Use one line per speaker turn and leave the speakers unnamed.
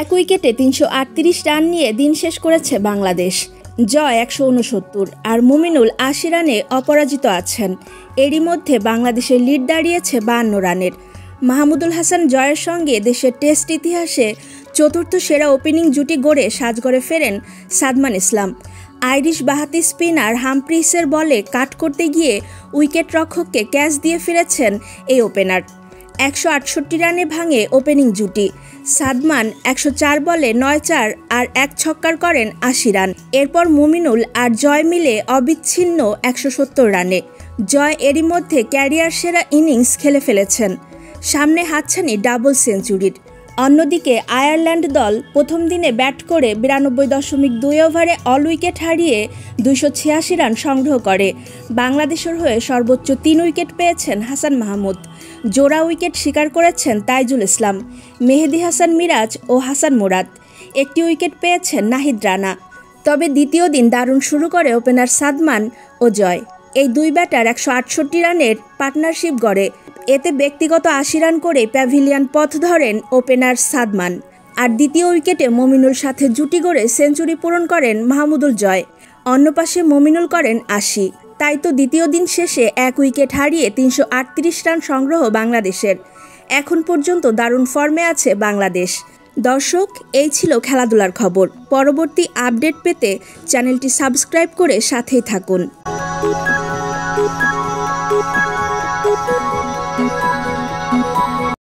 এক উইকেটে ৩৩৮ রান নিয়ে দিন শেষ করেছে বাংলাদেশ। জয় ১৬৯ আর মুমিনুল ৮০ রানে অপরাজিত আছেন। এরই মধ্যে বাংলাদেশের লিড দাঁড়িয়েছে ৫২ রানের। মাহমুদুল হাসান জয়ের সঙ্গে দেশের টেস্ট ইতিহাসে চতুর্থ সেরা ওপেনিং জুটি গড়ে সাজঘরে ফেরেন সাদমান ইসলাম। আইরিশ বাঁহাতি স্পিনার হামফ্রিসের বলে কাট করতে গিয়ে উইকেট রক্ষককে ক্যাচ দিয়ে ফিরেছেন এই ওপেনার। ১৬৮ রানে ভাঙে ওপেনিং জুটি। সাদমান ১০৪ বলে ৯-৪ আর ১ ছক্কার করেন ৮০ রান। এরপর মুমিনুল আর জয় মিলে অবিচ্ছিন্ন ১৭০ রানে। জয় এরই মধ্যে ক্যারিয়ার সেরা ইনিংস খেলে ফেলেছেন, সামনে হাতছানি ডাবল সেঞ্চুরির। অন্যদিকে আয়ারল্যান্ড দল প্রথম দিনে ব্যাট করে ৯২.২ ওভারে অল উইকেট হারিয়ে ২৮৬ রান সংগ্রহ করে। বাংলাদেশের হয়ে সর্বোচ্চ ৩ উইকেট পেয়েছেন হাসান মাহমুদ। জোড়া উইকেট শিকার করেছেন তাইজুল ইসলাম, মেহেদী হাসান মিরাজ ও হাসান মুরাদ। একটি উইকেট পেয়েছেন নাহিদ রানা। তবে দ্বিতীয় দিন দারুণ শুরু করে ওপেনার সাদমান ও জয়। এই দুই ব্যাটার ১৬৮ রানের পার্টনারশিপ গড়ে। এতে ব্যক্তিগত ৮০ রান করে প্যাভিলিয়ন পথ ধরেন ওপেনার সাদমান। আর দ্বিতীয় উইকেটে মুমিনুল সাথে জুটি গড়ে সেঞ্চুরি পূরণ করেন মাহমুদুল জয়। অন্য পাশে মুমিনুল করেন ৮০। তাই তো দ্বিতীয় দিন শেষে এক উইকেট হারিয়ে ৩৩৮ রান সংগ্রহ বাংলাদেশের। এখন পর্যন্ত দারুণ ফর্মে আছে বাংলাদেশ। দর্শক, এই ছিল খেলাধুলার খবর। পরবর্তী আপডেট পেতে চ্যানেলটি সাবস্ক্রাইব করে সাথেই থাকুন।